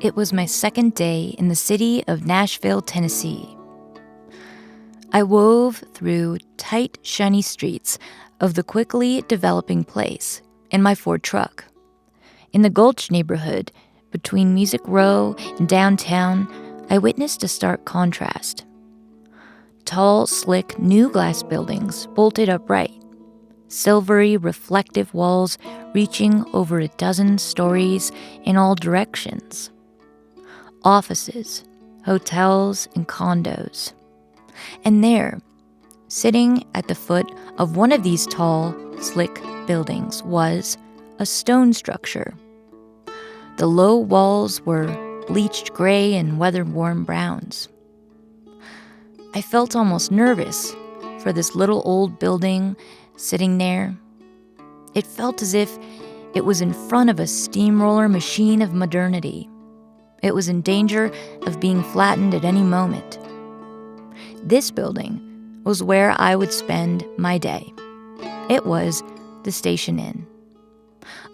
It was my second day in the city of Nashville, Tennessee. I wove through tight, shiny streets of the quickly developing place in my Ford truck. In the Gulch neighborhood, between Music Row and downtown, I witnessed a stark contrast. Tall, slick, new glass buildings bolted upright. Silvery, reflective walls reaching over a dozen stories in all directions. Offices, hotels, and condos. And there, sitting at the foot of one of these tall, slick buildings, was a stone structure. The low walls were bleached gray and weather-worn browns. I felt almost nervous for this little old building sitting there. It felt as if it was in front of a steamroller machine of modernity. It was in danger of being flattened at any moment. This building was where I would spend my day. It was the Station Inn,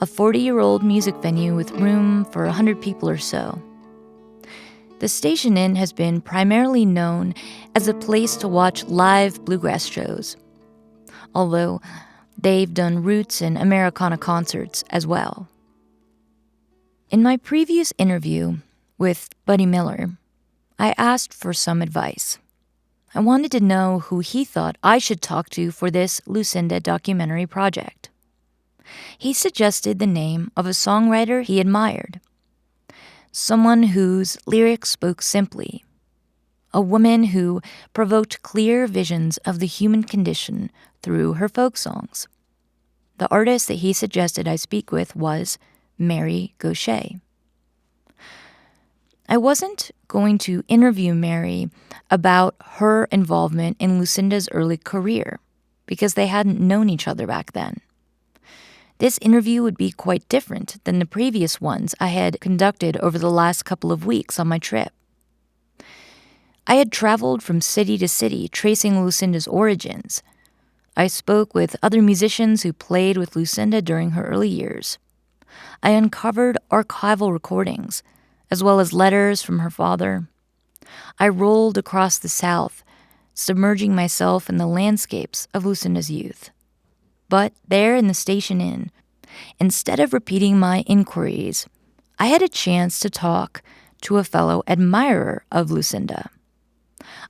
a 40-year-old music venue with room for 100 people or so. The Station Inn has been primarily known as a place to watch live bluegrass shows, although they've done roots and Americana concerts as well. In my previous interview with Buddy Miller, I asked for some advice. I wanted to know who he thought I should talk to for this Lucinda documentary project. He suggested the name of a songwriter he admired, someone whose lyrics spoke simply, a woman who provoked clear visions of the human condition through her folk songs. The artist that he suggested I speak with was Mary Gauthier. I wasn't going to interview Mary about her involvement in Lucinda's early career because they hadn't known each other back then. This interview would be quite different than the previous ones I had conducted over the last couple of weeks on my trip. I had traveled from city to city tracing Lucinda's origins. I spoke with other musicians who played with Lucinda during her early years. I uncovered archival recordings, as well as letters from her father. I rolled across the South, submerging myself in the landscapes of Lucinda's youth. But there in the Station Inn, instead of repeating my inquiries, I had a chance to talk to a fellow admirer of Lucinda.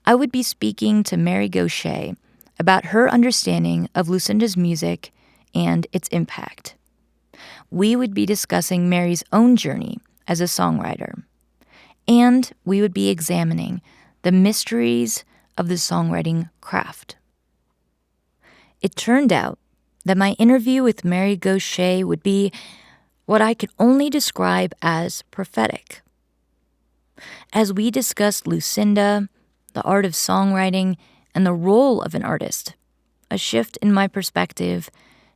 I would be speaking to Mary Gauthier about her understanding of Lucinda's music and its impact. We would be discussing Mary's own journey as a songwriter, and we would be examining the mysteries of the songwriting craft. It turned out that my interview with Mary Gauthier would be what I could only describe as prophetic. As we discussed Lucinda, the art of songwriting, and the role of an artist, a shift in my perspective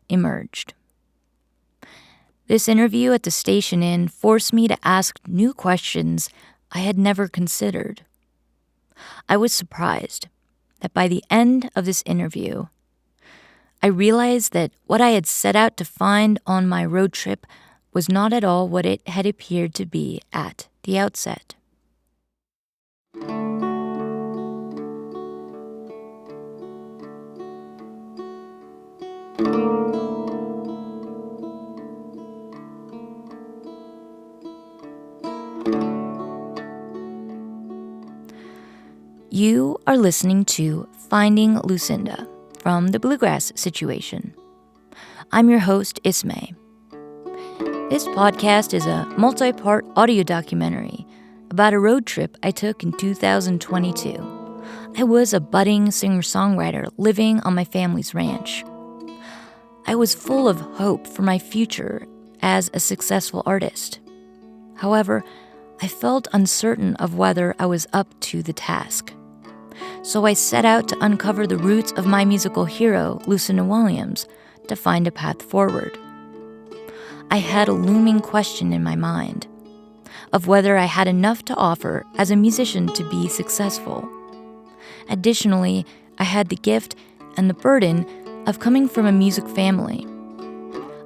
emerged. This interview at the Station Inn forced me to ask new questions I had never considered. I was surprised that by the end of this interview, I realized that what I had set out to find on my road trip was not at all what it had appeared to be at the outset. You are listening to Finding Lucinda from the Bluegrass Situation. I'm your host, Ismay. This podcast is a multi-part audio documentary about a road trip I took in 2022. I was a budding singer-songwriter living on my family's ranch. I was full of hope for my future as a successful artist. However, I felt uncertain of whether I was up to the task. So I set out to uncover the roots of my musical hero, Lucinda Williams, to find a path forward. I had a looming question in my mind of whether I had enough to offer as a musician to be successful. Additionally, I had the gift and the burden of coming from a music family.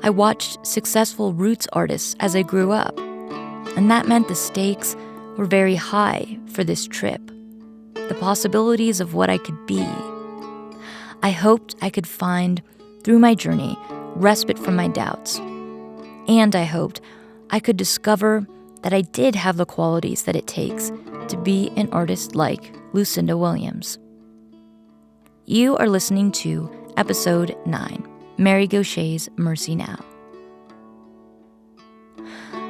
I watched successful roots artists as I grew up. And that meant the stakes were very high for this trip, the possibilities of what I could be. I hoped I could find, through my journey, respite from my doubts. And I hoped I could discover that I did have the qualities that it takes to be an artist like Lucinda Williams. You are listening to Episode 9, Mary Gauthier's Mercy Now.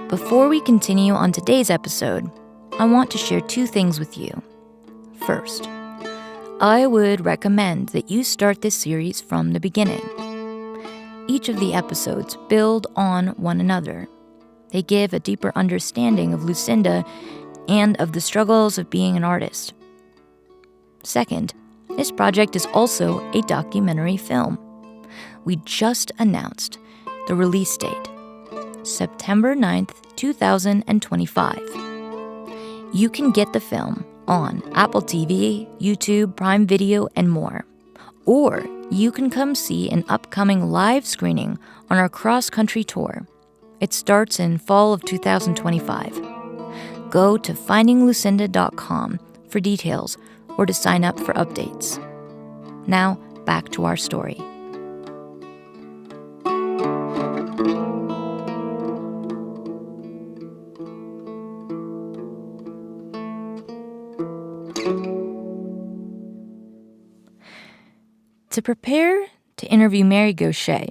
Before we continue on today's episode, I want to share two things with you. First, I would recommend that you start this series from the beginning. Each of the episodes build on one another. They give a deeper understanding of Lucinda and of the struggles of being an artist. Second, this project is also a documentary film. We just announced the release date, September 9th, 2025. You can get the film on Apple TV, YouTube, Prime Video, and more. Or you can come see an upcoming live screening on our cross-country tour. It starts in fall of 2025. Go to findinglucinda.com for details or to sign up for updates. Now, back to our story. To prepare to interview Mary Gauthier,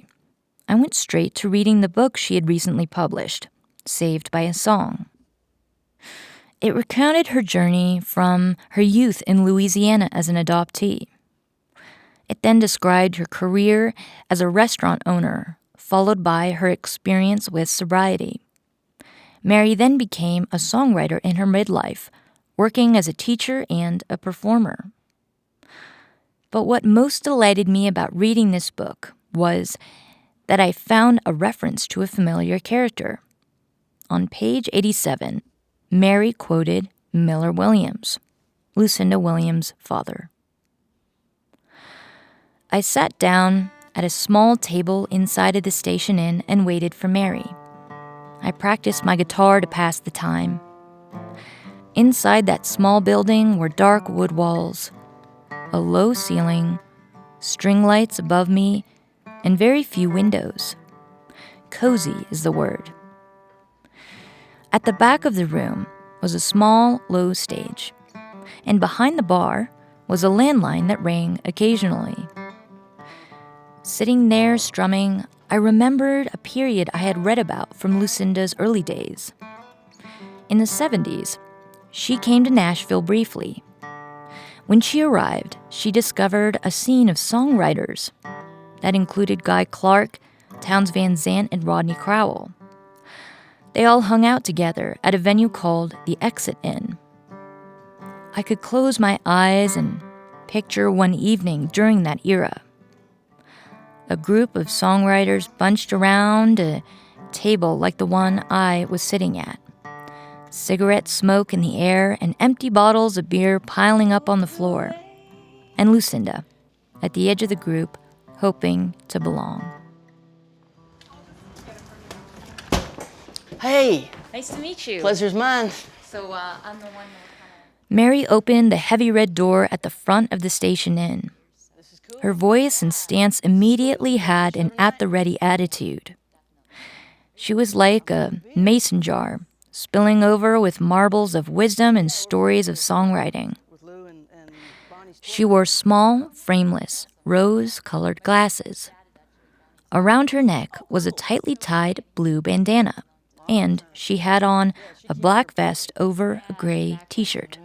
I went straight to reading the book she had recently published, Saved by a Song. It recounted her journey from her youth in Louisiana as an adoptee. It then described her career as a restaurant owner, followed by her experience with sobriety. Mary then became a songwriter in her midlife, working as a teacher and a performer. But what most delighted me about reading this book was that I found a reference to a familiar character. On page 87, Mary quoted Miller Williams, Lucinda Williams' father. I sat down at a small table inside of the station inn and waited for Mary. I practiced my guitar to pass the time. Inside that small building were dark wood walls, a low ceiling, string lights above me, and very few windows. Cozy is the word. At the back of the room was a small, low stage, and behind the bar was a landline that rang occasionally. Sitting there strumming, I remembered a period I had read about from Lucinda's early days. In the 70s, she came to Nashville briefly. When she arrived, she discovered a scene of songwriters that included Guy Clark, Townes Van Zandt, and Rodney Crowell. They all hung out together at a venue called the Exit Inn. I could close my eyes and picture one evening during that era. A group of songwriters bunched around a table like the one I was sitting at. Cigarette smoke in the air and empty bottles of beer piling up on the floor. And Lucinda, at the edge of the group, hoping to belong. Hey. Nice to meet you. Pleasure's mine. So, I'm the one that Mary opened the heavy red door at the front of the station inn. Her voice and stance immediately had an at-the-ready attitude. She was like a mason jar, spilling over with marbles of wisdom and stories of songwriting. She wore small, frameless, rose-colored glasses. Around her neck was a tightly tied blue bandana, and she had on a black vest over a gray t-shirt.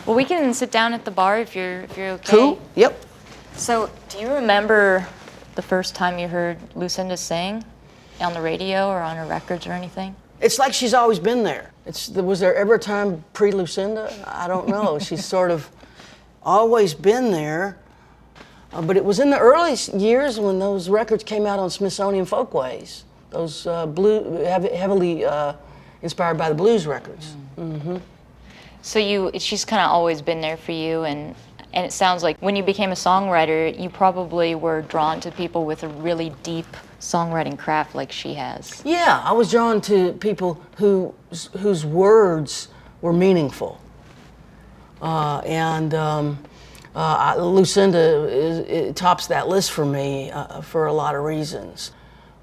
Well, we can sit down at the bar if you're okay. Cool. Yep. So, do you remember the first time you heard Lucinda sing on the radio or on her records or anything? It's like she's always been there. Was there ever a time pre-Lucinda? I don't know. She's sort of always been there. But it was in the early years when those records came out on Smithsonian Folkways. Those heavily inspired by the blues records. Mm-hmm. So she's kind of always been there for you, and And it sounds like when you became a songwriter, you probably were drawn to people with a really deep songwriting craft like she has. Yeah, I was drawn to people whose words were meaningful. Lucinda tops that list for me for a lot of reasons.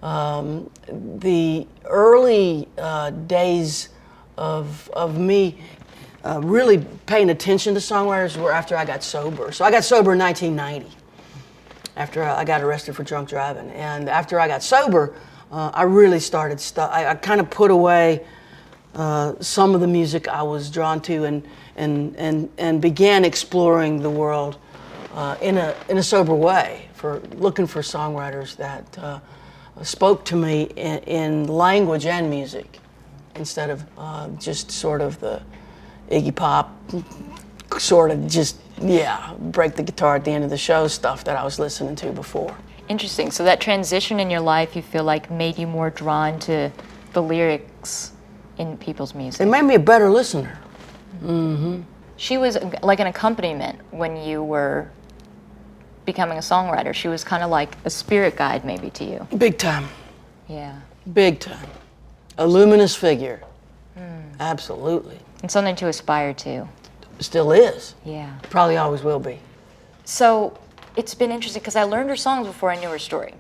The early days of me really paying attention to songwriters were after I got sober. So I got sober in 1990, after I got arrested for drunk driving. And after I got sober, I really started, I kind of put away some of the music I was drawn to and began exploring the world in a sober way, looking for songwriters that spoke to me in language and music, instead of just sort of the Iggy Pop, sort of just, break the guitar at the end of the show stuff that I was listening to before. Interesting. So that transition in your life, you feel like, made you more drawn to the lyrics in people's music? It made me a better listener. Mm-hmm. She was like an accompaniment when you were becoming a songwriter. She was kind of like a spirit guide maybe to you. Big time. Yeah. Big time. A luminous figure. Absolutely. And something to aspire to. Still is. Yeah. Probably always will be. So it's been interesting because I learned her songs before I knew her story.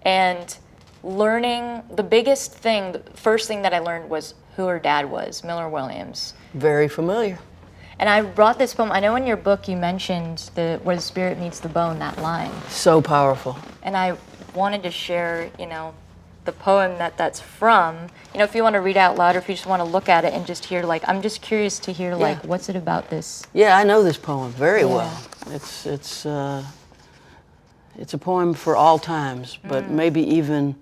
And learning, the biggest thing, the first thing that I learned was who her dad was, Miller Williams. Very familiar. And I brought this poem. I know in your book you mentioned where the spirit meets the bone, that line. So powerful. And I wanted to share, the poem that's from. If you want to read out loud or if you just want to look at it and just hear, I'm just curious to hear, what's it about this? Yeah, I know this poem very well. It's a poem for all times, but maybe even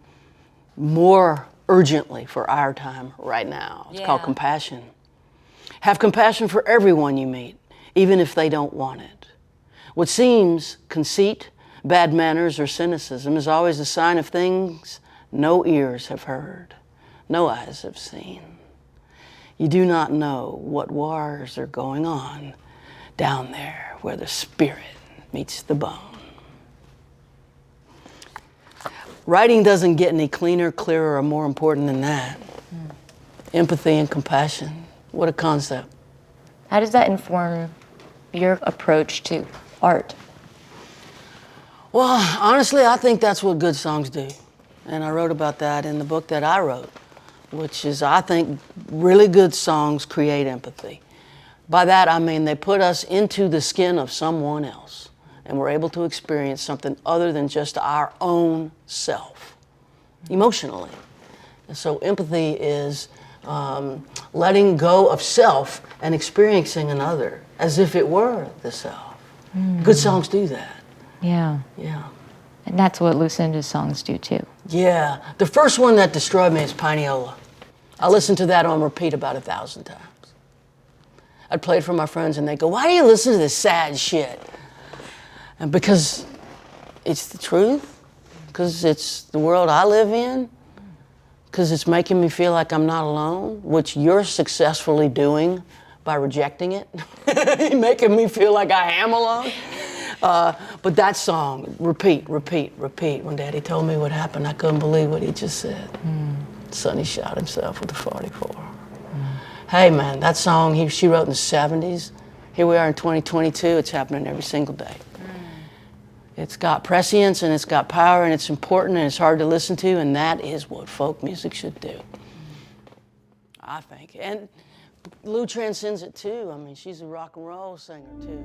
more urgently for our time right now. It's called Compassion. Have compassion for everyone you meet, even if they don't want it. What seems conceit, bad manners, or cynicism is always a sign of things no ears have heard, no eyes have seen. You do not know what wars are going on down there where the spirit meets the bone. Writing doesn't get any cleaner, clearer, or more important than that. Empathy and compassion. What a concept. How does that inform your approach to art? Well, honestly, I think that's what good songs do. And I wrote about that in the book that I wrote, which is, I think, really good songs create empathy. By that, I mean they put us into the skin of someone else, and we're able to experience something other than just our own self, emotionally. And so empathy is letting go of self and experiencing another as if it were the self. Good songs do that. Yeah. Yeah. And that's what Lucinda's songs do too. Yeah. The first one that destroyed me is Pineola. I listened to that on repeat about 1,000 times. I'd play it for my friends and they'd go, "Why do you listen to this sad shit?" And because it's the truth, because it's the world I live in, because it's making me feel like I'm not alone, which you're successfully doing by rejecting it, making me feel like I am alone. But that song, repeat, repeat, repeat. When Daddy told me what happened, I couldn't believe what he just said. Sonny shot himself with a 44. Hey man, that song she wrote in the 70s. Here we are in 2022, it's happening every single day. It's got prescience and it's got power and it's important and it's hard to listen to, and that is what folk music should do, I think. And Lou transcends it too. I mean, she's a rock and roll singer too.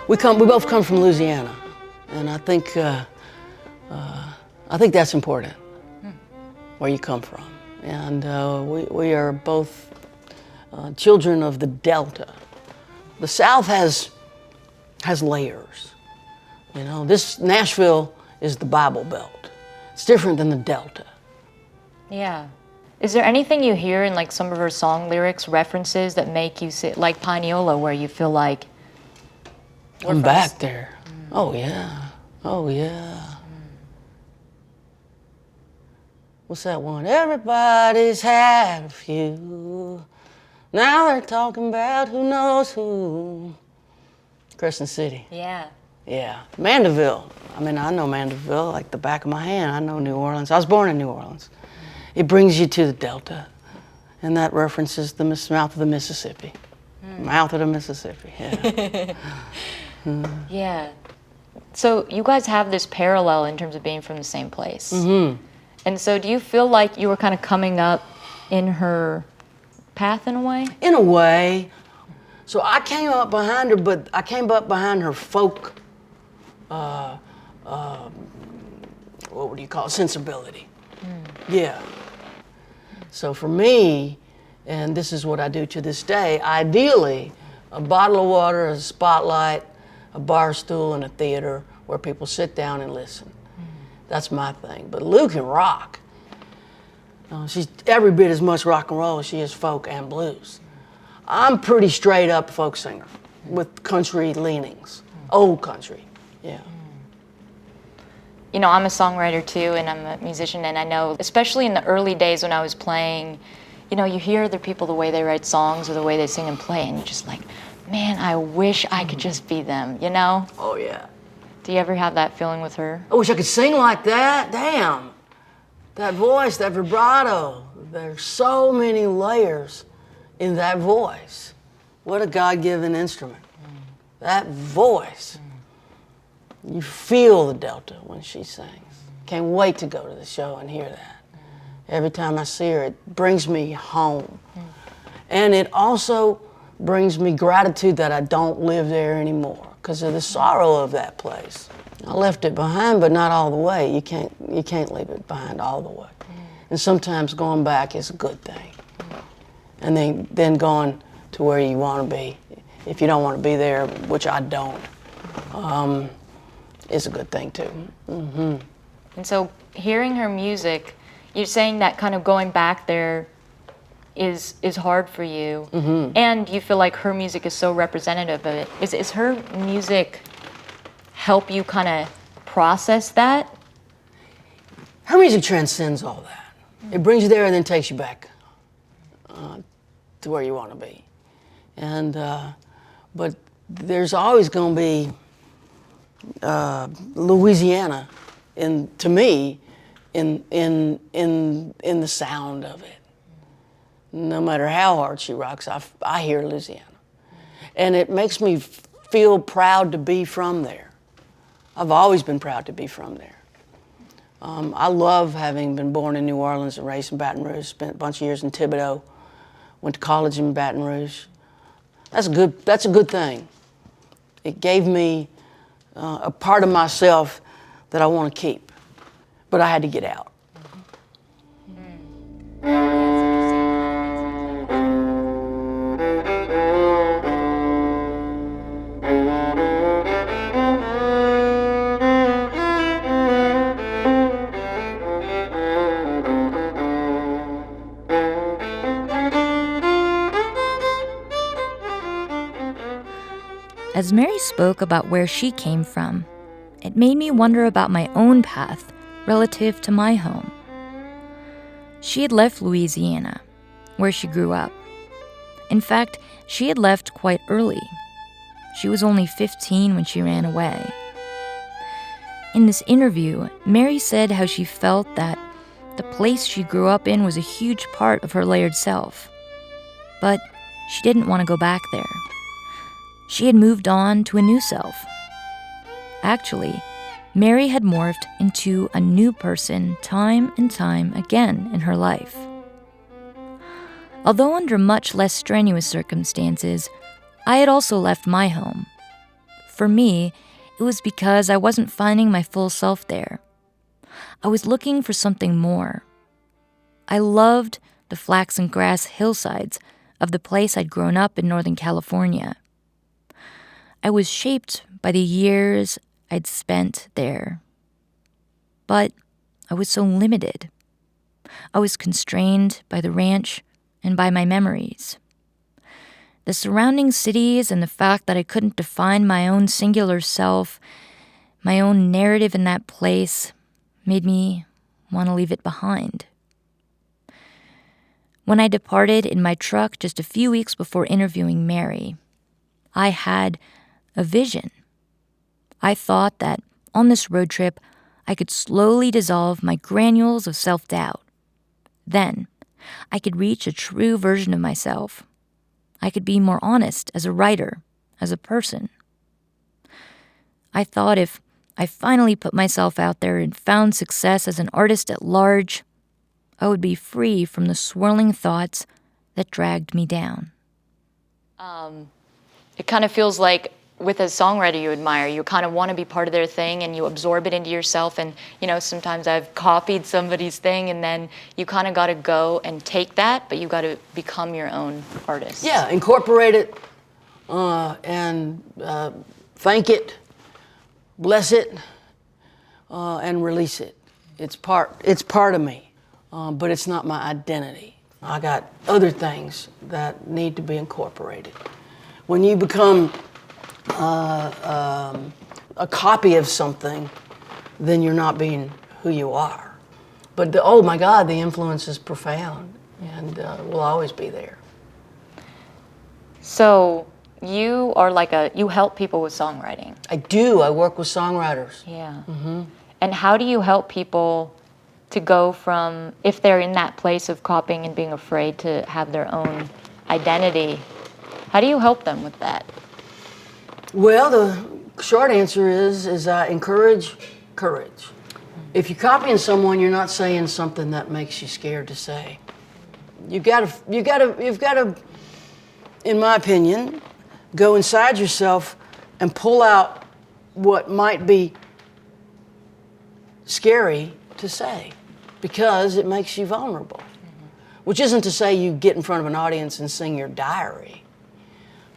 We both come from Louisiana, and I think that's important, where you come from. And we are both children of the Delta. The South has layers. This Nashville is the Bible Belt. It's different than the Delta. Yeah. Is there anything you hear in like some of her song lyrics, references that make you say, like Pineola, where you feel like I'm back there? Oh yeah, oh yeah. What's that one? Everybody's had a few. Now they're talking about who knows who. Crescent City. Yeah. Yeah. Mandeville. I mean, I know Mandeville like the back of my hand. I know New Orleans. I was born in New Orleans. It brings you to the Delta, and that references the mouth of the Mississippi. Mouth of the Mississippi, yeah. Yeah. So you guys have this parallel in terms of being from the same place. Mm-hmm. And so do you feel like you were kind of coming up in her path in a way? In a way. So I came up behind her, but I came up behind her folk, what would you call it, sensibility. Yeah. So for me, and this is what I do to this day, ideally, a bottle of water, a spotlight, a bar stool, and a theater where people sit down and listen. That's my thing. But Lou can rock. She's every bit as much rock and roll as she is folk and blues. I'm pretty straight up folk singer with country leanings, old country, yeah. You know, I'm a songwriter too, and I'm a musician, and I know, especially in the early days when I was playing, you know, you hear other people, the way they write songs or the way they sing and play, and you're just like, man, I wish I could just be them, you know? Oh, yeah. Do you ever have that feeling with her? I wish I could sing like that. Damn. That voice, that vibrato. There's so many layers in that voice. What a God-given instrument. That voice. You feel the Delta when she sings. Can't wait to go to the show and hear that. Every time I see her, it brings me home. And it also brings me gratitude that I don't live there anymore because of the sorrow of that place. I left it behind, but not all the way. You can't leave it behind all the way. And sometimes going back is a good thing. And then going to where you want to be, if you don't want to be there, which I don't, is a good thing too. Mm-hmm. And so hearing her music, you're saying that kind of going back there is hard for you, and you feel like her music is so representative of it. Is her music help you kind of process that? Her music transcends all that. It brings you there and then takes you back to where you want to be. And but there's always going to be Louisiana, to me, in the sound of it. No matter how hard she rocks, I hear Louisiana. And it makes me feel proud to be from there. I've always been proud to be from there. I love having been born in New Orleans and raised in Baton Rouge, spent a bunch of years in Thibodeau, went to college in Baton Rouge. That's a good thing. It gave me a part of myself that I want to keep, but I had to get out. As Mary spoke about where she came from, it made me wonder about my own path relative to my home. She had left Louisiana, where she grew up. In fact, she had left quite early. She was only 15 when she ran away. In this interview, Mary said how she felt that the place she grew up in was a huge part of her layered self. But she didn't want to go back there. She had moved on to a new self. Actually, Mary had morphed into a new person time and time again in her life. Although under much less strenuous circumstances, I had also left my home. For me, it was because I wasn't finding my full self there. I was looking for something more. I loved the flax and grass hillsides of the place I'd grown up in Northern California. I was shaped by the years I'd spent there. But I was so limited. I was constrained by the ranch and by my memories. The surrounding cities and the fact that I couldn't define my own singular self, my own narrative in that place, made me want to leave it behind. When I departed in my truck just a few weeks before interviewing Mary, I had a vision. I thought that on this road trip, I could slowly dissolve my granules of self-doubt. Then, I could reach a true version of myself. I could be more honest as a writer, as a person. I thought if I finally put myself out there and found success as an artist at large, I would be free from the swirling thoughts that dragged me down. It kind of feels like with a songwriter you admire, you kind of want to be part of their thing and you absorb it into yourself. And, you know, sometimes I've copied somebody's thing and then you kind of got to go and take that, but you got to become your own artist. Yeah, incorporate it and thank it, bless it, and release it. It's part of me, but it's not my identity. I got other things that need to be incorporated. When you become a copy of something, then you're not being who you are. But oh my God, the influence is profound and will always be there. So you are you help people with songwriting. I do. I work with songwriters. Yeah. And how do you help people to go from, if they're in that place of copying and being afraid to have their own identity, how do you help them with that? Well, the short answer is I encourage courage. If you're copying someone, you're not saying something that makes you scared to say. You've got to, in my opinion, go inside yourself and pull out what might be scary to say, because it makes you vulnerable. Which isn't to say you get in front of an audience and sing your diary.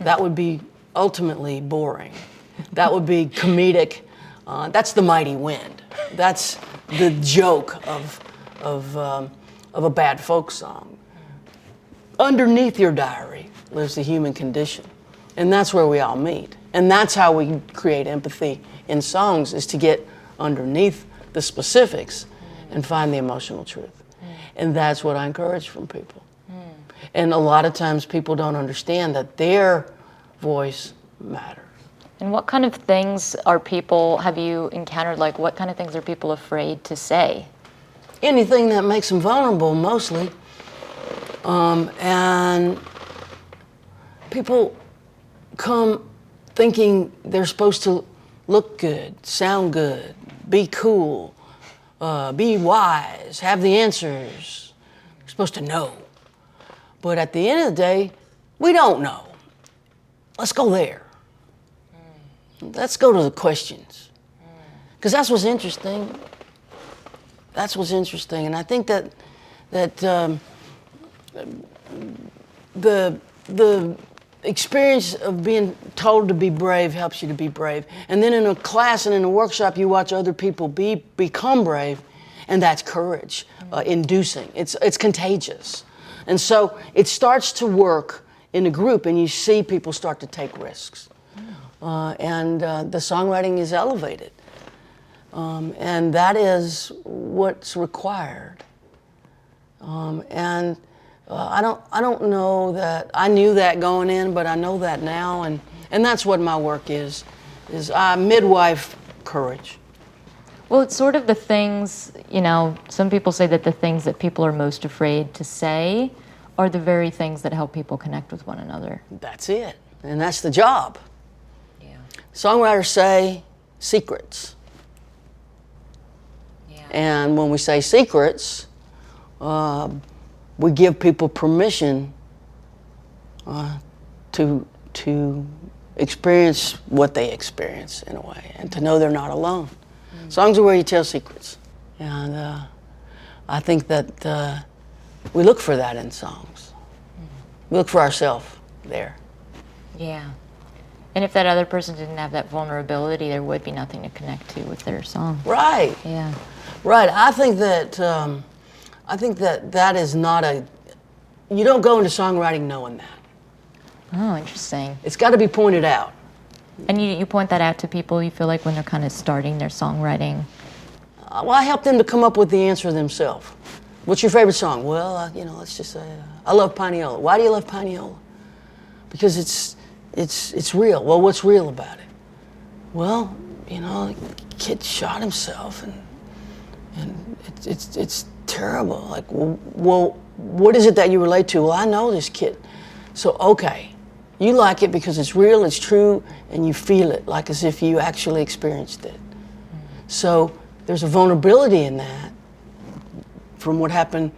That would be ultimately boring. That would be comedic. That's the mighty wind. That's the joke of a bad folk song. Underneath your diary lives the human condition. And that's where we all meet. And that's how we create empathy in songs, is to get underneath the specifics and find the emotional truth. And that's what I encourage from people. And a lot of times people don't understand that their voice matters. And what kind of things have you encountered, what kind of things are people afraid to say? Anything that makes them vulnerable, mostly. And people come thinking they're supposed to look good, sound good, be cool, be wise, have the answers. You're supposed to know. But at the end of the day, we don't know. Let's go there. Let's go to the questions. Because that's what's interesting. That's what's interesting. And I think that the experience of being told to be brave helps you to be brave. And then in a class and in a workshop, you watch other people become brave, and that's courage inducing. It's contagious. And so it starts to work in a group, and you see people start to take risks. And the songwriting is elevated. And that is what's required. And I don't know that I knew that going in, but I know that now, and that's what my work is I midwife courage. Well, it's sort of the things, some people say that the things that people are most afraid to say are the very things that help people connect with one another. That's it, and that's the job. Yeah. Songwriters say secrets. Yeah. And when we say secrets, we give people permission to experience what they experience in a way, and to know they're not alone. Songs are where you tell secrets, and I think that we look for that in songs. We look for ourselves there. Yeah. And if that other person didn't have that vulnerability, there would be nothing to connect to with their song. Right. Yeah. Right. I think that I think that is not you don't go into songwriting knowing that. Oh, interesting. It's got to be pointed out. And you point that out to people, you feel like, when they're kind of starting their songwriting? Well, I help them to come up with the answer themselves. What's your favorite song? Well, let's just say, I love Pineola. Why do you love Pineola? Because it's real. Well, what's real about it? Well, the kid shot himself, and it's terrible. Like, well, what is it that you relate to? Well, I know this kid. So, okay, you like it because it's real, it's true, and you feel it, like as if you actually experienced it. So there's a vulnerability in that from what happened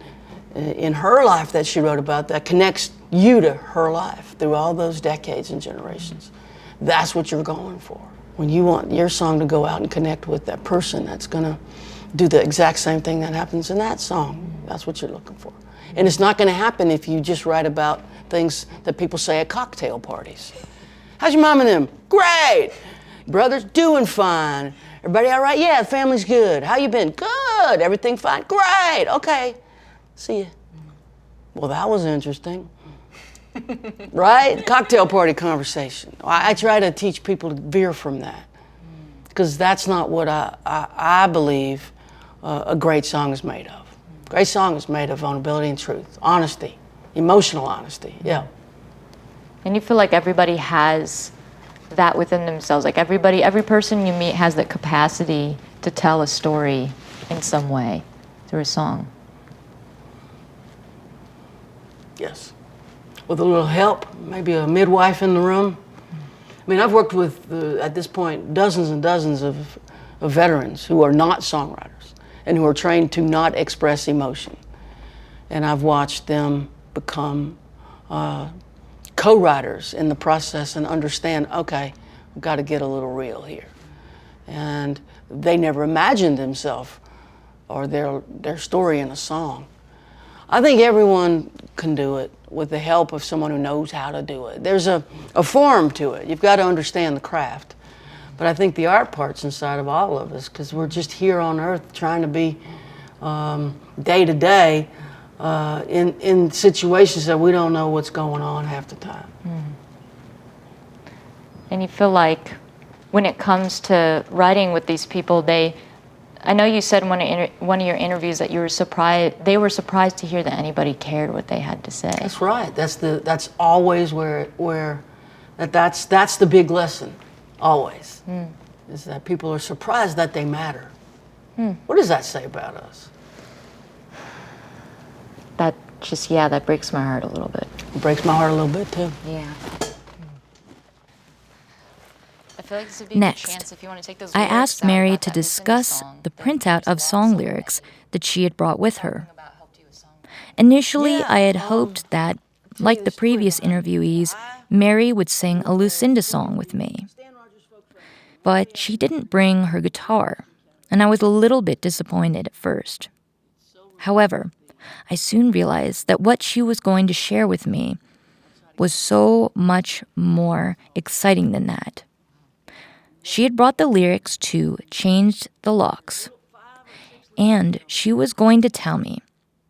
in her life that she wrote about that connects you to her life through all those decades and generations. That's what you're going for. When you want your song to go out and connect with that person that's gonna do the exact same thing that happens in that song, that's what you're looking for. And it's not gonna happen if you just write about things that people say at cocktail parties. How's your mom and them? Great! Brother's doing fine. Everybody all right? Yeah, the family's good. How you been? Good. Everything fine? Great. Okay. See ya. Well, that was interesting. Right? Cocktail party conversation. I try to teach people to veer from that, because that's not what I believe a great song is made of. A great song is made of vulnerability and truth, honesty, emotional honesty, yeah. And you feel like everybody has that within themselves, like every person you meet has that capacity to tell a story in some way through a song. Yes. With a little help, maybe a midwife in the room. I mean, I've worked with, at this point, dozens and dozens of veterans who are not songwriters and who are trained to not express emotion. And I've watched them become co-writers in the process and understand, okay, we've got to get a little real here. And they never imagined themselves or their story in a song. I think everyone can do it with the help of someone who knows how to do it. There's a form to it. You've got to understand the craft. But I think the art part's inside of all of us, because we're just here on earth trying to be day to day in situations that we don't know what's going on half the time. And you feel like when it comes to writing with these people, I know you said in one of your interviews that they were surprised to hear that anybody cared what they had to say. That's right. That's always that's the big lesson, always, is that people are surprised that they matter. What does that say about us? That breaks my heart a little bit. It breaks my heart a little bit too. Yeah. I feel like this would be a Next, good chance if you want to take those I lyrics asked out Mary about to that discuss Lucinda song, the then printout just of that song lyrics that she had brought with her. Talking about helped you with songwriting. Initially, Yeah, I had hoped that, like the previous interviewees, Mary would sing a Lucinda song with me. But she didn't bring her guitar, and I was a little bit disappointed at first. However, I soon realized that what she was going to share with me was so much more exciting than that. She had brought the lyrics to Changed the Locks, and she was going to tell me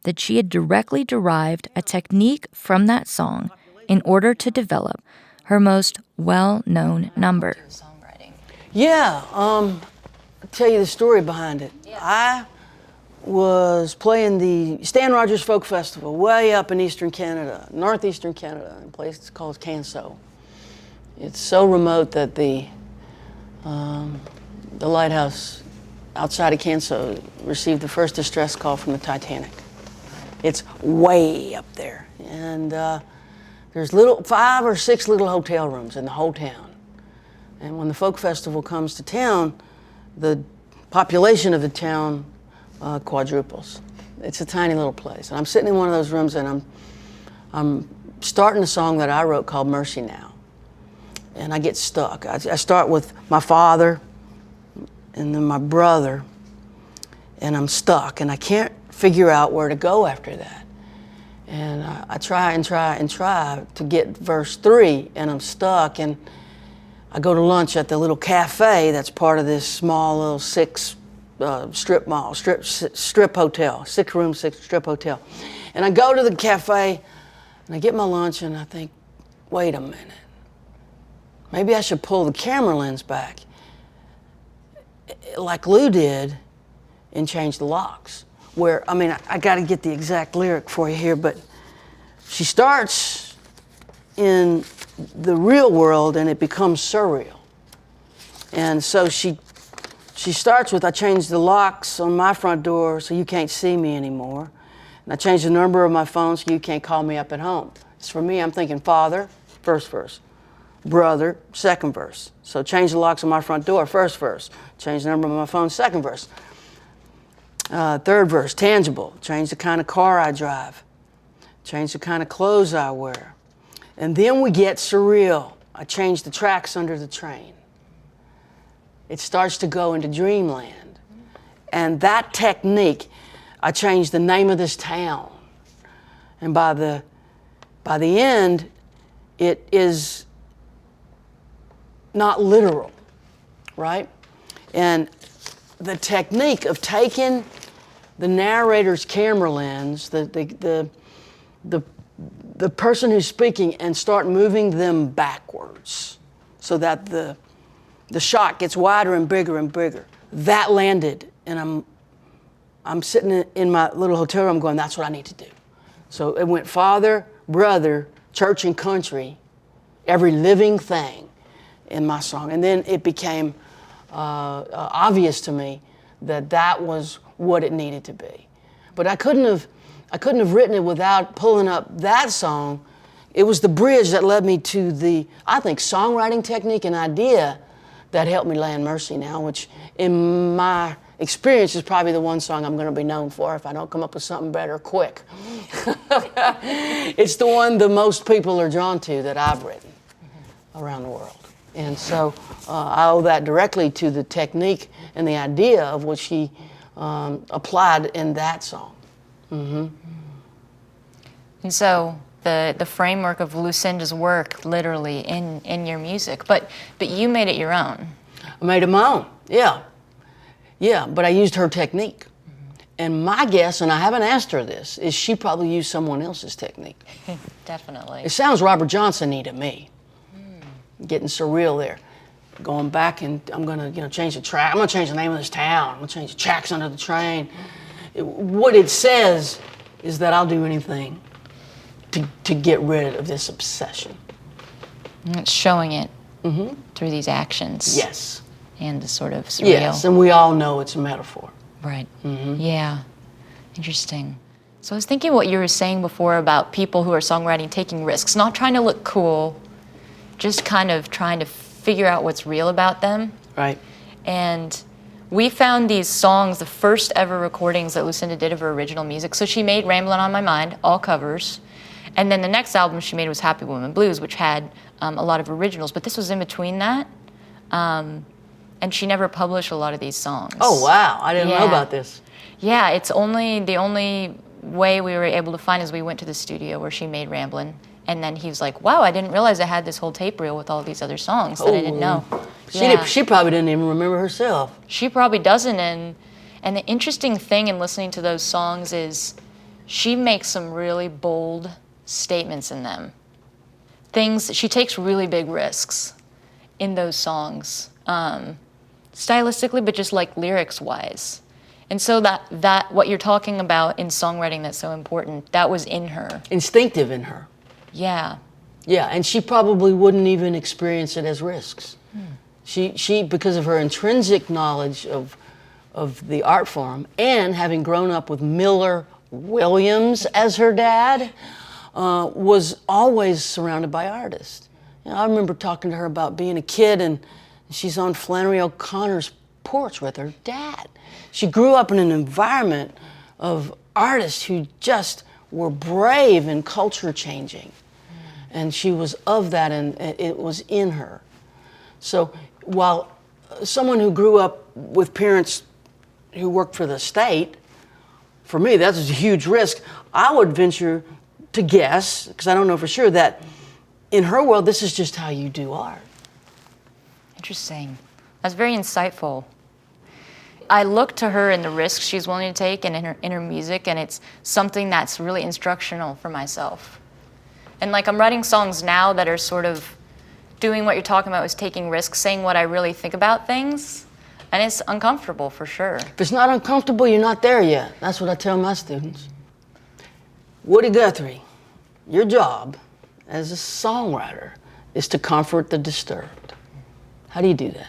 that she had directly derived a technique from that song in order to develop her most well-known number. Yeah, I'll tell you the story behind it. Yeah. I was playing the Stan Rogers Folk Festival way up in eastern Canada, northeastern Canada, in a place called Canso. It's so remote that the lighthouse outside of Canso received the first distress call from the Titanic. It's way up there, and there's 5 or 6 little hotel rooms in the whole town. And when the folk festival comes to town, the population of the town quadruples. It's a tiny little place. And I'm sitting in one of those rooms, and I'm starting a song that I wrote called Mercy Now. And I get stuck. I start with my father and then my brother, and I'm stuck, and I can't figure out where to go after that. And I try and try and try to get verse 3, and I'm stuck, and I go to lunch at the little cafe that's part of this small little 6 strip mall, strip hotel, 6-room, 6 strip hotel. And I go to the cafe and I get my lunch and I think, wait a minute, maybe I should pull the camera lens back like Lou did and change the locks. Where, I mean, I got to get the exact lyric for you here, but she starts in the real world and it becomes surreal. And so she starts with, I changed the locks on my front door so you can't see me anymore. And I changed the number of my phone so you can't call me up at home. It's for me, I'm thinking father, first verse. Brother, second verse. So change the locks on my front door, first verse. Change the number of my phone, second verse. Third verse, tangible. Change the kind of car I drive. Change the kind of clothes I wear. And then we get surreal. I change the tracks under the train. It starts to go into dreamland. And that technique, I changed the name of this town. And by the end, it is not literal, right? And the technique of taking the narrator's camera lens, the person who's speaking, and start moving them backwards so that the shot gets wider and bigger and bigger. That landed, and I'm sitting in my little hotel room going, that's what I need to do. So it went father, brother, church and country, every living thing in my song. And then it became obvious to me that that was what it needed to be. But I couldn't have written it without pulling up that song. It was the bridge that led me to the, I think, songwriting technique and idea that helped me land Mercy Now, which in my experience is probably the one song I'm going to be known for if I don't come up with something better quick. It's the one the most people are drawn to that I've written around the world. And so I owe that directly to the technique and the idea of what she applied in that song. Mm-hmm. And so the framework of Lucinda's work literally in your music, but you made it your own. I made it my own, yeah. Yeah, but I used her technique. Mm-hmm. And my guess, and I haven't asked her this, is she probably used someone else's technique. Definitely. It sounds Robert Johnson-y to me. Getting surreal there. Going back and I'm gonna change the track. I'm gonna change the name of this town. I'm gonna change the tracks under the train. What it says is that I'll do anything to get rid of this obsession. And it's showing it through these actions. Yes. And the sort of surreal. Yes, and we all know it's a metaphor. Right. Mm-hmm. Yeah. Interesting. So I was thinking what you were saying before about people who are songwriting taking risks, not trying to look cool, just kind of trying to figure out what's real about them. Right. And we found these songs, the first ever recordings that Lucinda did of her original music. So she made Ramblin' on My Mind, all covers. And then the next album she made was Happy Woman Blues, which had a lot of originals. But this was in between that. And she never published a lot of these songs. Oh, wow. I didn't know about this. Yeah, it's the only way we were able to find is we went to the studio where she made Ramblin'. And then he was like, wow, I didn't realize I had this whole tape reel with all these other songs that I didn't know. She probably didn't even remember herself. She probably doesn't. And the interesting thing in listening to those songs is she makes some really bold statements in them. She takes really big risks in those songs, stylistically, but just like lyrics-wise. And so that what you're talking about in songwriting that's so important, that was in her. Instinctive in her. Yeah. Yeah, and she probably wouldn't even experience it as risks. She because of her intrinsic knowledge of the art form and having grown up with Miller Williams as her dad, was always surrounded by artists. I remember talking to her about being a kid and she's on Flannery O'Connor's porch with her dad. She grew up in an environment of artists who just were brave and culture changing. And she was of that, and it was in her. So while someone who grew up with parents who worked for the state, for me, that was a huge risk. I would venture to guess, because I don't know for sure, that in her world, this is just how you do art. Interesting. That's very insightful. I look to her and the risks she's willing to take and in her music, and it's something that's really instructional for myself. And like I'm writing songs now that are sort of doing what you're talking about, is taking risks, saying what I really think about things, and it's uncomfortable for sure. If it's not uncomfortable, you're not there yet. That's what I tell my students. Woody Guthrie, your job as a songwriter is to comfort the disturbed. How do you do that?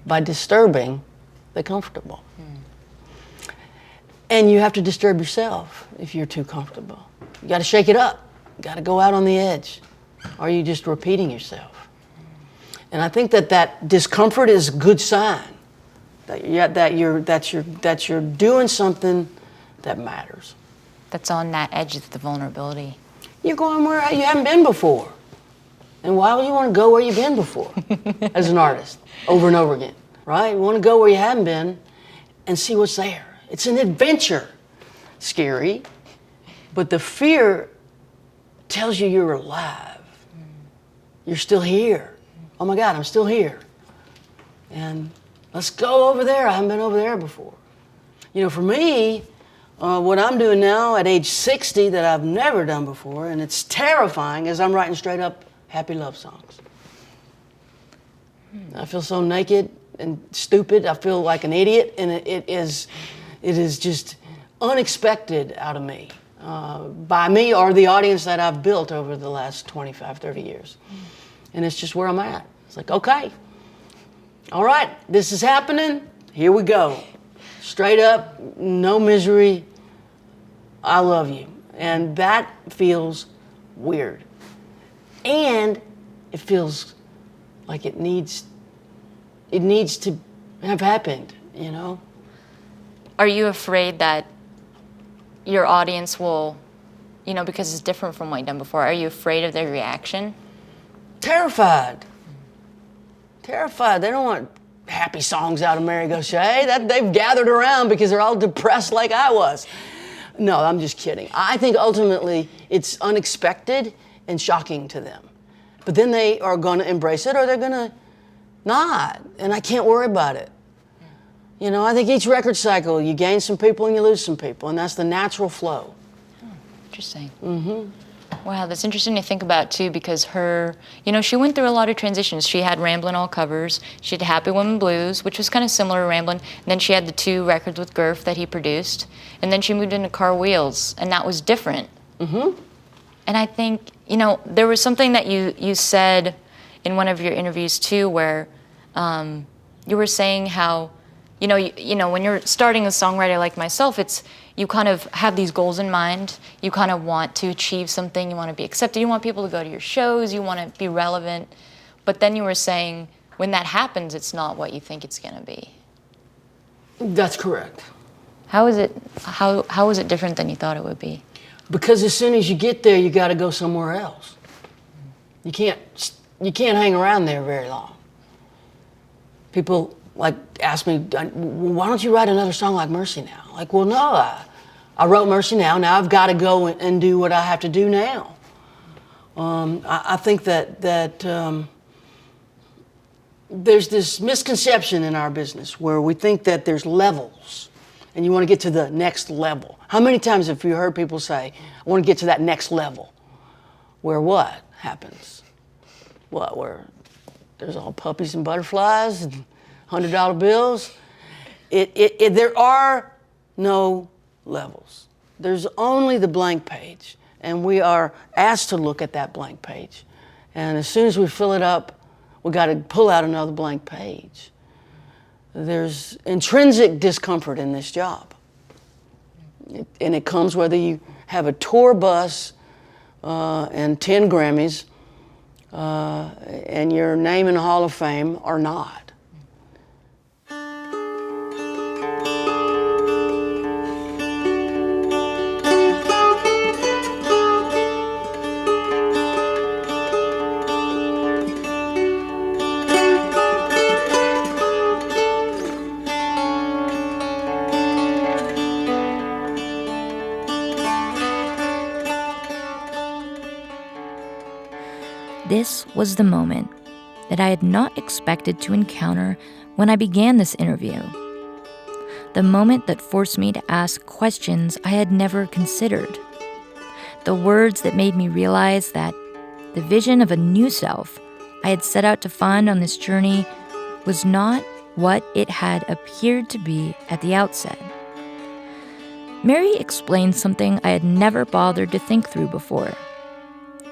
By disturbing the comfortable. And you have to disturb yourself if you're too comfortable. You got to shake it up. You got to go out on the edge. Or are you just repeating yourself? And I think that discomfort is a good sign that you're doing something that matters. That's on that edge of the vulnerability. You're going where you haven't been before. And why would you want to go where you've been before as an artist over and over again, right? You want to go where you haven't been and see what's there. It's an adventure. Scary, but the fear tells you you're alive. You're still here. Oh my God, I'm still here. And let's go over there. I haven't been over there before. You know, for me, what I'm doing now at age 60 that I've never done before, and it's terrifying, is I'm writing straight up happy love songs. I feel so naked and stupid. I feel like an idiot, and it is just unexpected out of me, by me or the audience that I've built over the last 25, 30 years. And it's just where I'm at. It's like, okay, all right, this is happening. Here we go. Straight up, no misery. I love you. And that feels weird. And it feels like it needs to have happened, you know? Are you afraid that your audience will, you know, because it's different from what you've done before, are you afraid of their reaction? Terrified. Terrified. They don't want happy songs out of Mary Gauthier. That they've gathered around because they're all depressed like I was. No, I'm just kidding. I think ultimately it's unexpected and shocking to them. But then they are going to embrace it or they're going to not. And I can't worry about it. You know, I think each record cycle, you gain some people and you lose some people, and that's the natural flow. Interesting. Wow, that's interesting to think about, too, because her, you know, she went through a lot of transitions. She had Ramblin' all covers. She had Happy Woman Blues, which was kind of similar to Ramblin'. And then she had the 2 records with Gerf that he produced. And then she moved into Car Wheels, and that was different. And I think, you know, there was something that you said in one of your interviews, too, where you were saying how, you know, when you're starting a songwriter like myself, it's you kind of have these goals in mind. You kind of want to achieve something. You want to be accepted. You want people to go to your shows. You want to be relevant. But then you were saying when that happens, it's not what you think it's going to be. That's correct. How is it? How is it different than you thought it would be? Because as soon as you get there, you got to go somewhere else. You can't hang around there very long. People like ask me, why don't you write another song like Mercy Now? Like, well, no, I wrote Mercy Now. Now I've got to go and do what I have to do now. I think that there's this misconception in our business where we think that there's levels and you want to get to the next level. How many times have you heard people say, I want to get to that next level? Where what happens? What, where there's all puppies and butterflies and $100 bills? There are no levels. There's only the blank page, and we are asked to look at that blank page. And as soon as we fill it up, we got to pull out another blank page. There's intrinsic discomfort in this job. And it comes whether you have a tour bus and 10 Grammys and your name in the Hall of Fame or not. This was the moment that I had not expected to encounter when I began this interview. the moment that forced me to ask questions I had never considered. The words that made me realize that the vision of a new self I had set out to find on this journey was not what it had appeared to be at the outset. Mary explained something I had never bothered to think through before.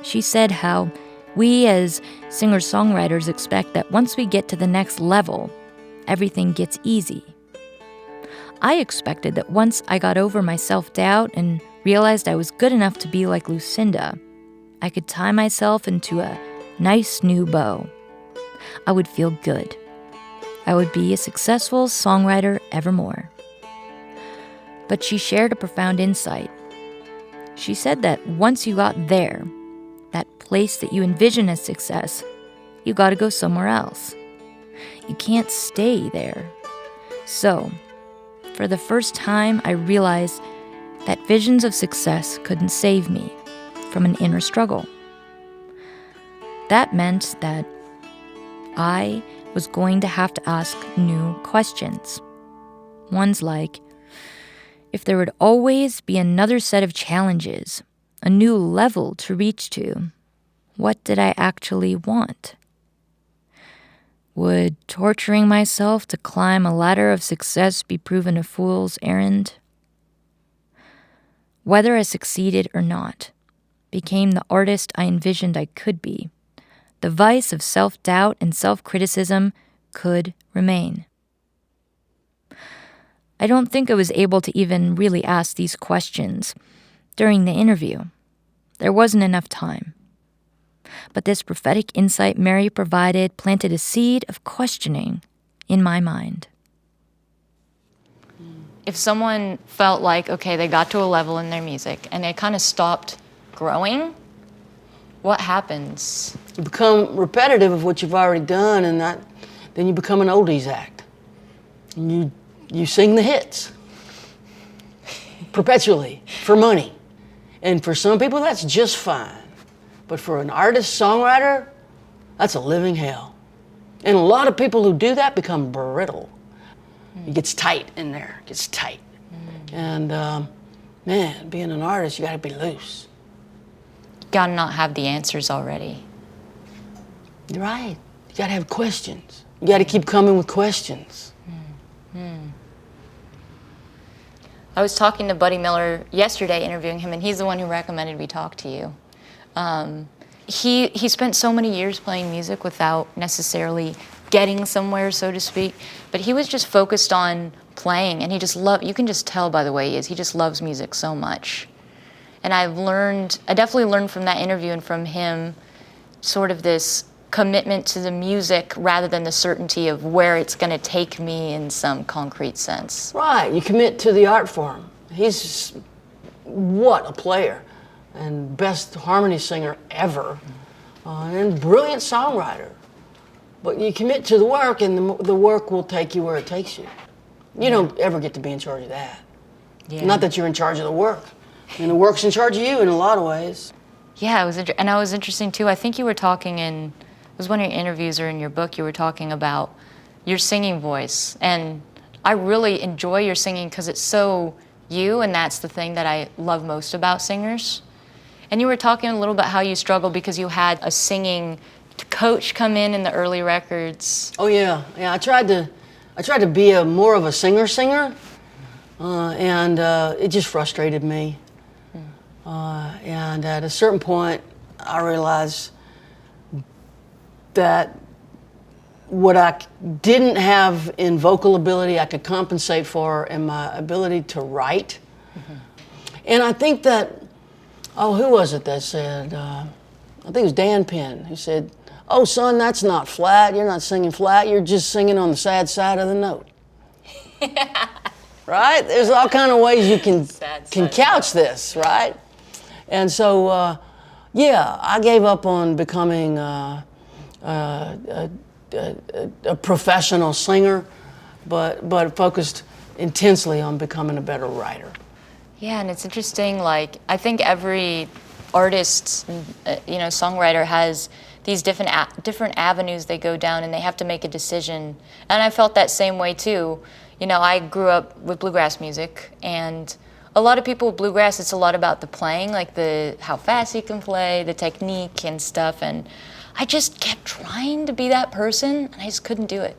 She said how we as singer-songwriters expect that once we get to the next level, everything gets easy. I expected that once I got over my self-doubt and realized I was good enough to be like Lucinda, I could tie myself into a nice new bow. I would feel good. I would be a successful songwriter evermore. But she shared a profound insight. She said that once you got there, that place that you envision as success, you gotta go somewhere else. You can't stay there. So, for the first time, I realized that visions of success couldn't save me from an inner struggle. That meant that I was going to have to ask new questions. Ones like, if there would always be another set of challenges, a new level to reach to, what did I actually want? Would torturing myself to climb a ladder of success be proven a fool's errand? Whether I succeeded or not became the artist I envisioned I could be. The vice of self-doubt and self-criticism could remain. I don't think I was able to even really ask these questions during the interview. There wasn't enough time. But this prophetic insight Mary provided planted a seed of questioning in my mind. If someone felt like, okay, they got to a level in their music and they kind of stopped growing, what happens? You become repetitive of what you've already done, and then you become an oldies act. And you sing the hits perpetually for money. And for some people, that's just fine. But for an artist, songwriter, that's a living hell. And a lot of people who do that become brittle. It gets tight in there, it gets tight. And man, being an artist, you gotta be loose. You gotta not have the answers already. You're right. You gotta have questions. You gotta keep coming with questions. I was talking to Buddy Miller yesterday, interviewing him, and he's the one who recommended we talk to you. He spent so many years playing music without necessarily getting somewhere, so to speak, but he was just focused on playing, and you can just tell by the way he is, he just loves music so much. And I definitely learned from that interview and from him sort of this commitment to the music rather than the certainty of where it's going to take me in some concrete sense. Right, you commit to the art form. He's what a player, and best harmony singer ever, and brilliant songwriter. But you commit to the work, and the work will take you where it takes you. You don't ever get to be in charge of that. Yeah. Not that you're in charge of the work. And the work's in charge of you in a lot of ways. Yeah, and I was interesting too. I think you were talking it was one of your interviews or in your book, you were talking about your singing voice. And I really enjoy your singing because it's so you, and that's the thing that I love most about singers. And you were talking a little bit how you struggled because you had a singing coach come in the early records. Oh yeah, I tried to be more of a singer, and it just frustrated me. And at a certain point, I realized that what I didn't have in vocal ability, I could compensate for in my ability to write. And I think that, who was it that said, I think it was Dan Penn, who said, "Oh, son, that's not flat. You're not singing flat. You're just singing on the sad side of the note." Right? There's all kind of ways you can couch this, right? And so, I gave up on becoming a professional singer, but focused intensely on becoming a better writer. Yeah, and it's interesting, like, I think every artist, songwriter has these different avenues they go down, and they have to make a decision. And I felt that same way too. You know, I grew up with bluegrass music, and a lot of people with bluegrass, it's a lot about the playing, like how fast you can play, the technique and stuff. And I just kept trying to be that person, and I just couldn't do it.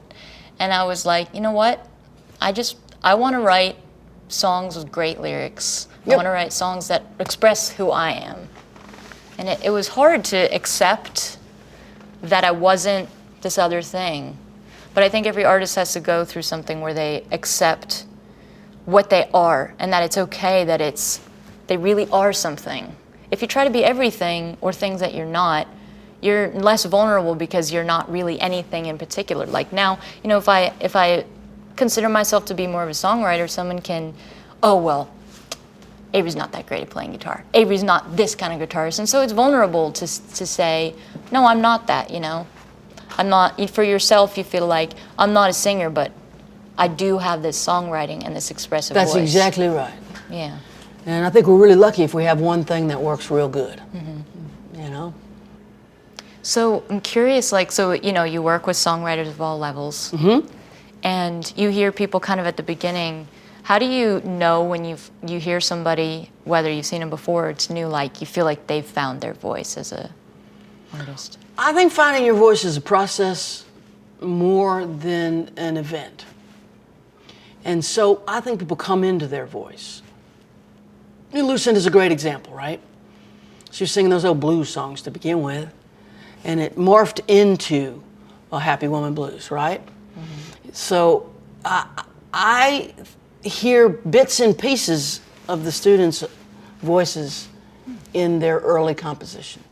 And I was like, you know what? I want to write songs with great lyrics. I want to write songs that express who I am. And it was hard to accept that I wasn't this other thing. But I think every artist has to go through something where they accept what they are, and that it's okay that they really are something. If you try to be everything or things that you're not, you're less vulnerable because you're not really anything in particular. Like now, you know, if I consider myself to be more of a songwriter, someone can, oh, well, Avery's not that great at playing guitar. Avery's not this kind of guitarist. And so it's vulnerable to say, no, I'm not that, you know. I'm not, for yourself, you feel like, I'm not a singer, but I do have this songwriting and this expressive voice. That's exactly right. Yeah. And I think we're really lucky if we have one thing that works real good, you know. So I'm curious, like, so, you know, you work with songwriters of all levels, and you hear people kind of at the beginning. How do you know when you hear somebody, whether you've seen them before or it's new, like you feel like they've found their voice as a artist? I think finding your voice is a process more than an event. And so I think people come into their voice. Lucinda's a great example, right? She was singing those old blues songs to begin with, and it morphed into a Happy Woman Blues, right? So I hear bits and pieces of the students' voices in their early composition.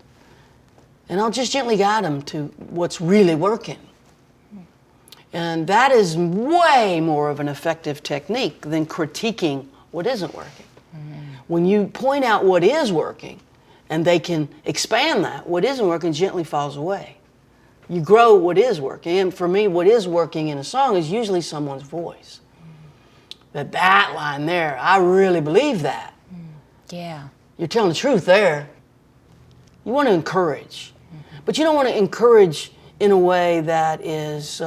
And I'll just gently guide them to what's really working. And that is way more of an effective technique than critiquing what isn't working. When you point out what is working, and they can expand that, what isn't working gently falls away. You grow what is working. And for me, what is working in a song is usually someone's voice. That line there, I really believe that. Yeah. You're telling the truth there. You want to encourage. But you don't want to encourage in a way that is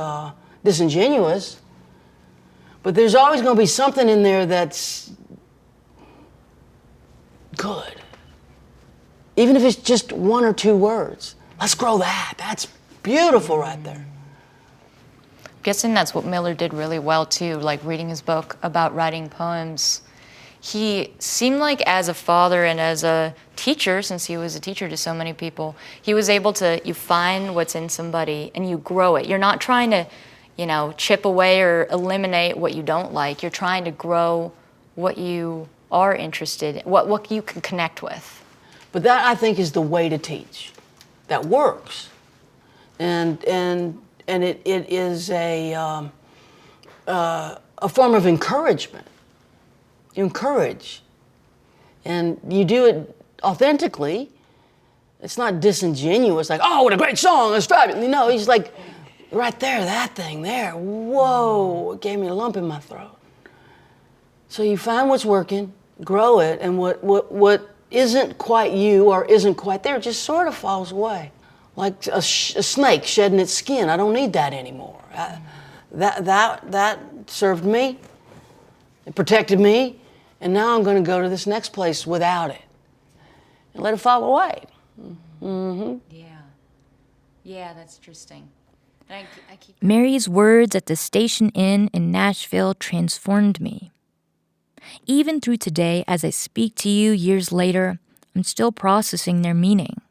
disingenuous. But there's always going to be something in there that's good. Even if it's just one or two words. Let's grow that. That's beautiful right there. I'm guessing that's what Miller did really well too, like reading his book about writing poems. He seemed like as a father and as a teacher, since he was a teacher to so many people, he was able to, you find what's in somebody and you grow it. You're not trying to, you know, chip away or eliminate what you don't like. You're trying to grow what you are interested in, what you can connect with. But that, I think, is the way to teach. That works. And it is a form of encouragement. You encourage. And you do it authentically. It's not disingenuous, like, oh, what a great song, it's fabulous. You know, he's like, right there, that thing there. Whoa, it gave me a lump in my throat. So you find what's working, grow it, and what isn't quite you or isn't quite there just sort of falls away. Like a snake shedding its skin. I don't need that anymore. That served me. It protected me. And now I'm going to go to this next place without it. And let it fall away. Yeah, that's interesting. And I keep... Mary's words at the Station Inn in Nashville transformed me. Even through today, as I speak to you years later, I'm still processing their meaning.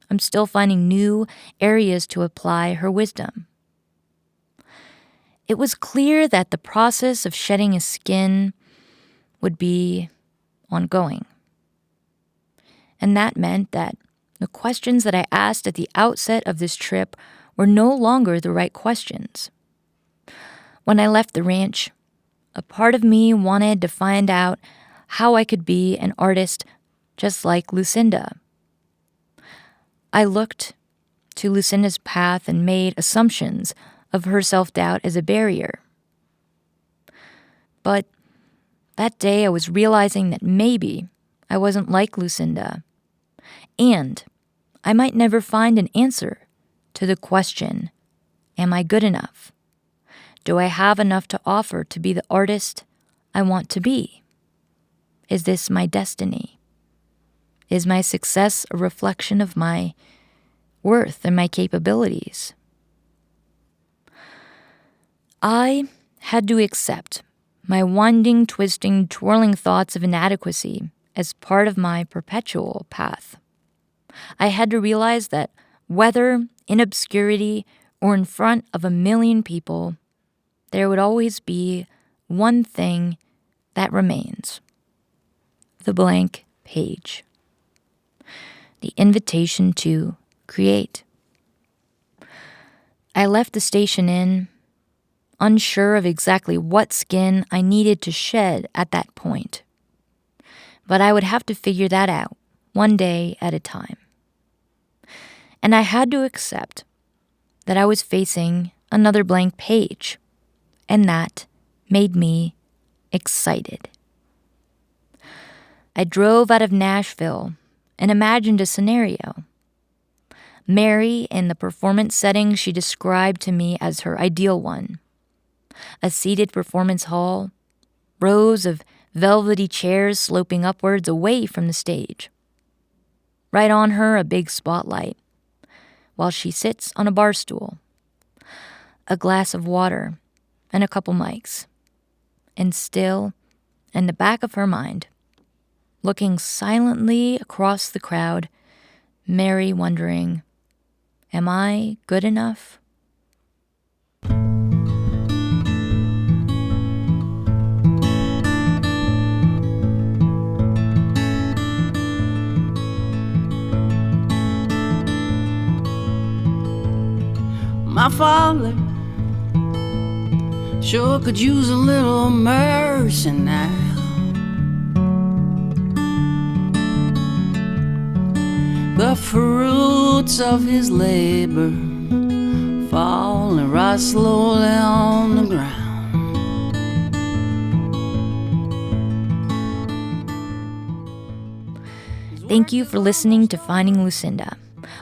I'm still finding new areas to apply her wisdom. It was clear that the process of shedding a skin would be ongoing. And that meant that the questions that I asked at the outset of this trip were no longer the right questions. When I left the ranch, a part of me wanted to find out how I could be an artist just like Lucinda. I looked to Lucinda's path and made assumptions of her self-doubt as a barrier. But that day I was realizing that maybe I wasn't like Lucinda, and I might never find an answer to the question, am I good enough? Do I have enough to offer to be the artist I want to be? Is this my destiny? Is my success a reflection of my worth and my capabilities? I had to accept my winding, twisting, twirling thoughts of inadequacy as part of my perpetual path. I had to realize that whether in obscurity or in front of 1 million people, there would always be one thing that remains: the blank page, the invitation to create. I left the station inn, unsure of exactly what skin I needed to shed at that point. But I would have to figure that out one day at a time. And I had to accept that I was facing another blank page, and that made me excited. I drove out of Nashville and imagined a scenario. Mary, in the performance setting she described to me as her ideal one. A seated performance hall, rows of velvety chairs sloping upwards away from the stage. Right on her, a big spotlight, while she sits on a bar stool. A glass of water and a couple mics. And still, in the back of her mind, looking silently across the crowd, Mary wondering, am I good enough? My father sure could use a little mercy now. The fruits of his labor fall and rot slowly on the ground. Thank you for listening to Finding Lucinda.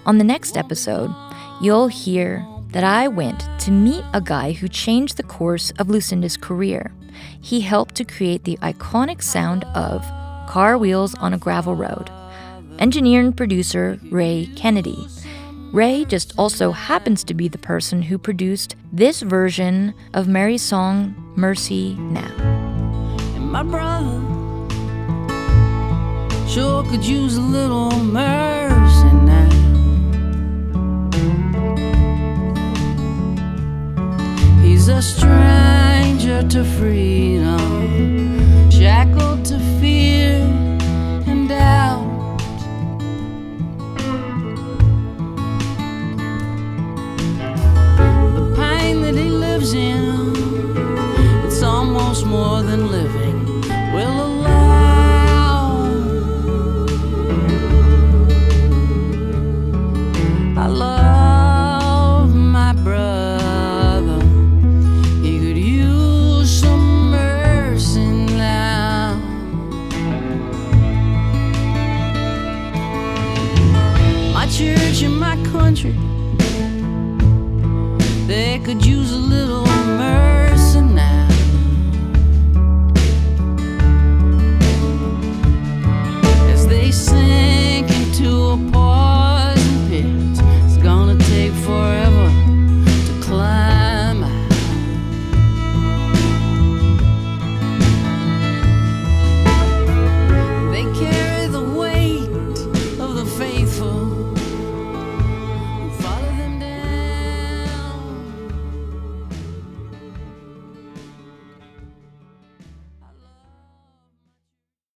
On the next episode, you'll hear that I went to meet a guy who changed the course of Lucinda's career. He helped to create the iconic sound of Car Wheels on a Gravel Road. Engineer and producer Ray Kennedy. Ray just also happens to be the person who produced this version of Mary's song, Mercy Now. And my brother sure could use a little mercy now. He's a stranger to freedom, shackled